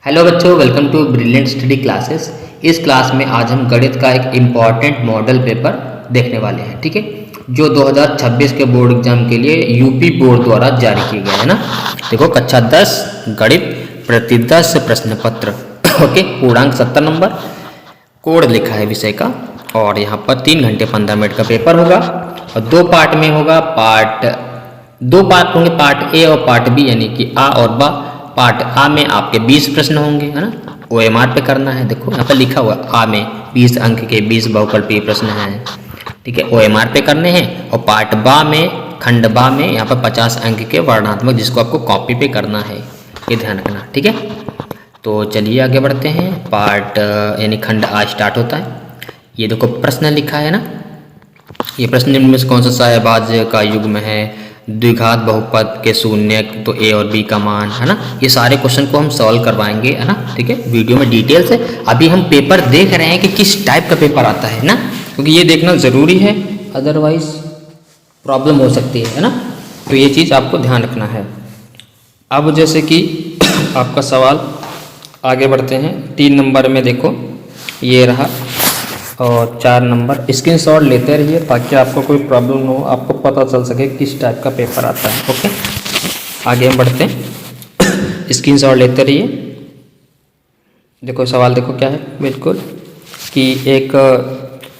Hello बच्चों, welcome to brilliant study classes. इस class में आज हम गणित का एक इम्पॉर्टेंट मॉडल पेपर देखने वाले हैं। ठीक है, जो 2026 के बोर्ड एग्जाम के लिए यूपी बोर्ड द्वारा जारी किया गया है ना। देखो, कक्षा 10 गणित प्रति 10 प्रश्न पत्र। ओके, पूर्णांक 70 नंबर, कोड लिखा है विषय का, और यहाँ पर 3 घंटे 15 मिनट का पेपर होगा और 2 पार्ट में होगा। दो पार्ट होंगे, पार्ट ए और पार्ट बी, यानी कि आ और बा। पार्ट आ में आपके 20 प्रश्न होंगे, है ना। OMR पे करना है। देखो यहाँ पर लिखा हुआ आ में 20 अंक के 20 बहुकल्पीय प्रश्न हैं। ठीक है, OMR पे करने हैं। और पार्ट बा में, खंड बा में यहाँ पर 50 अंक के वर्णात्मक, जिसको आपको कॉपी पे करना है, ये ध्यान रखना। ठीक है, तो चलिए आगे बढ़ते हैं। पार्ट यानी खंड आ स्टार्ट होता है। ये देखो प्रश्न लिखा है ना। ये प्रश्न निम्न में से कौन सा सहभाज्य का युग्म है, द्विघात बहुपद के शून्य, तो ए और बी का मान, है ना। ये सारे क्वेश्चन को हम सॉल्व करवाएंगे, है ना। ठीक है, वीडियो में डिटेल से। अभी हम पेपर देख रहे हैं कि किस टाइप का पेपर आता है ना, क्योंकि ये देखना ज़रूरी है, अदरवाइज प्रॉब्लम हो सकती है ना। तो ये चीज़ आपको ध्यान रखना है। अब जैसे कि आपका सवाल, आगे बढ़ते हैं। 3 नंबर में देखो ये रहा, और 4 नंबर स्क्रीनशॉट लेते रहिए ताकि आपको कोई प्रॉब्लम न हो, आपको पता चल सके किस टाइप का पेपर आता है। ओके, आगे हम बढ़ते हैं। स्क्रीनशॉट लेते रहिए। देखो सवाल, देखो क्या है, बिल्कुल कि एक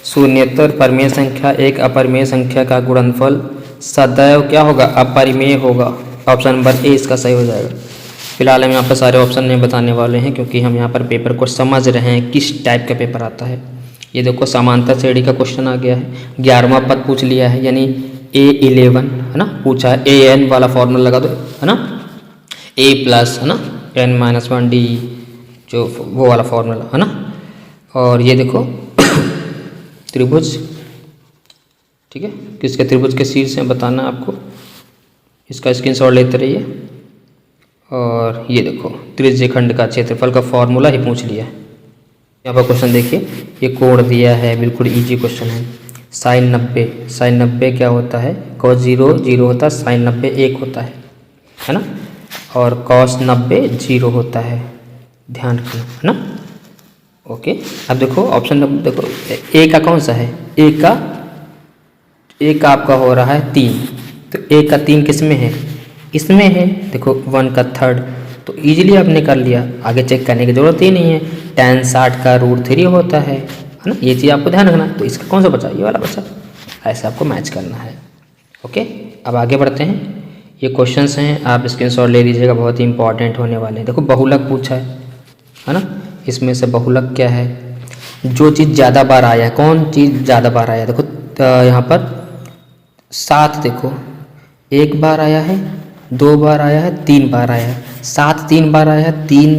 शून्येतर परिमेय संख्या एक अपरिमेय संख्या का गुणनफल सदैव क्या होगा, अपरिमेय होगा। ऑप्शन नंबर ए इसका सही हो जाएगा। फिलहाल हम यहाँ पर सारे ऑप्शन नहीं बताने वाले हैं, क्योंकि हम यहाँ पर पेपर को समझ रहे हैं किस टाइप का पेपर आता है। ये देखो समांतर श्रेणी का क्वेश्चन आ गया है। 11वां पद पूछ लिया है, यानी A11, है ना, पूछा है। AN वाला फॉर्मूला लगा दो, है ना, A प्लस, है ना, n-1 D, जो वो वाला फॉर्मूला, है ना। और ये देखो त्रिभुज, ठीक है, किसके त्रिभुज के शीर्ष हैं बताना आपको। इसका स्क्रीनशॉट लेते रहिए। और ये देखो त्रिज्य खंड का क्षेत्रफल का फॉर्मूला ही पूछ लिया है। यहाँ पर क्वेश्चन देखिए, ये कोण दिया है, बिल्कुल इजी क्वेश्चन है। साइन 90 क्या होता है, cos 0 0 होता है, साइन 90 1 होता है ना। और cos 90 0 होता है, ध्यान रखना, है ना। ओके, अब देखो ऑप्शन नंबर, देखो ए का कौन सा है, ए का आपका हो रहा है 3, तो ए का 3 किस में है, इसमें है। देखो 1 का 3rd, तो इजीली आपने कर लिया, आगे चेक करने की जरूरत ही नहीं है। tan 60 का √3 होता है ना। ये चीज़ आपको ध्यान रखना। तो इसका कौन सा बचा, ये वाला बचा, ऐसे आपको मैच करना है। ओके, अब आगे बढ़ते हैं। ये क्वेश्चंस हैं, आप स्क्रीनशॉट ले लीजिएगा, बहुत ही इंपॉर्टेंट होने वाले हैं। देखो बहुलक पूछा है ना। इसमें से बहुलक क्या है, जो चीज़ ज़्यादा बार आया है, कौन चीज़ ज़्यादा बार आया है। देखो यहाँ पर 7, देखो 1 बार आया है, 2 बार आया है, 3 बार आया है। 7 3 बार आया है, 3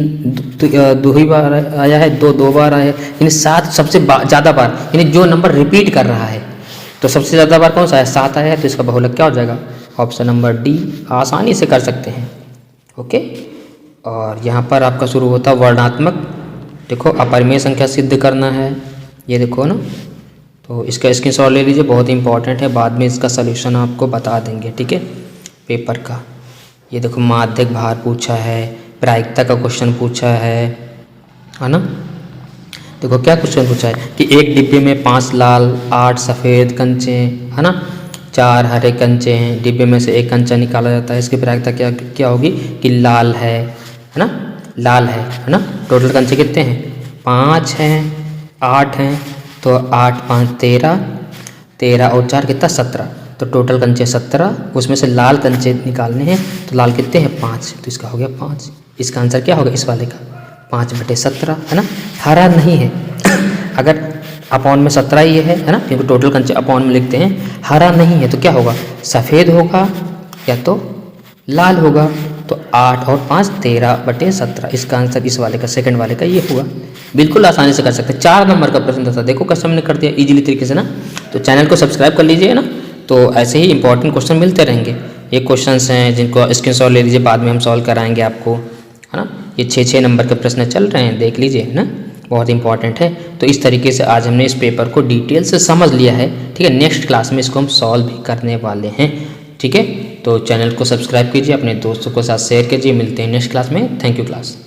2 ही बार आया है, 2 बार आया है, यानी 7 सबसे ज़्यादा बार, यानी जो नंबर रिपीट कर रहा है। तो सबसे ज़्यादा बार कौन सा है, 7 आया है, तो इसका बहुलक क्या हो जाएगा, ऑप्शन नंबर डी। आसानी से कर सकते हैं। ओके, और यहाँ पर आपका शुरू होता है वर्णात्मक। देखो अपरिमेय संख्या सिद्ध करना है, ये देखो ना। तो इसका स्क्रीनशॉट ले लीजिए, बहुत इंपॉर्टेंट है, बाद में इसका सलूशन आपको बता देंगे। ठीक है, पेपर का। ये देखो माध्यक भार पूछा है, प्रायिकता का क्वेश्चन पूछा है ना। देखो क्या क्वेश्चन पूछा है कि एक डिब्बे में 5 लाल 8 सफ़ेद कंचे, है ना, 4 हरे कंचे हैं। डिब्बे में से एक कंचा निकाला जाता है, इसकी प्रायिकता क्या होगी कि लाल है ना, लाल है ना। टोटल कंचे कितने हैं, 5 हैं, 8 हैं, तो 8 5 13 और 4 कितना 17, तो टोटल कंचे 17, उसमें से लाल कंचे निकालने हैं, तो लाल कितने हैं 5, तो इसका हो गया 5। इसका आंसर क्या होगा इस वाले का, 5/17, है ना। हरा नहीं है, अगर अपॉन में 17 ही है ना, क्योंकि टोटल कंचे अपॉन में लिखते हैं। हरा नहीं है तो क्या होगा, सफ़ेद होगा या तो लाल होगा। तो 8 और 5 13/17, इसका आंसर इस वाले का, सेकंड वाले का ये हुआ। बिल्कुल आसानी से कर सकते हैं। 4 नंबर का प्रश्न था, देखो कस्टमर ने कर दिया इजीली तरीके से ना। तो चैनल को सब्सक्राइब कर लीजिए ना, तो ऐसे ही इंपॉर्टेंट क्वेश्चन मिलते रहेंगे। ये क्वेश्चंस हैं जिनको स्क्रीनशॉट ले लीजिए, बाद में हम सॉल्व कराएंगे आपको, है ना। ये 6 नंबर के प्रश्न चल रहे हैं, देख लीजिए, है ना, बहुत इंपॉर्टेंट है। तो इस तरीके से आज हमने इस पेपर को डिटेल से समझ लिया है। ठीक है, नेक्स्ट क्लास में इसको हम सॉल्व भी करने वाले हैं। ठीक है, तो चैनल को सब्सक्राइब कीजिए, अपने दोस्तों के साथ शेयर कीजिए। मिलते हैं नेक्स्ट क्लास में। Thank you class.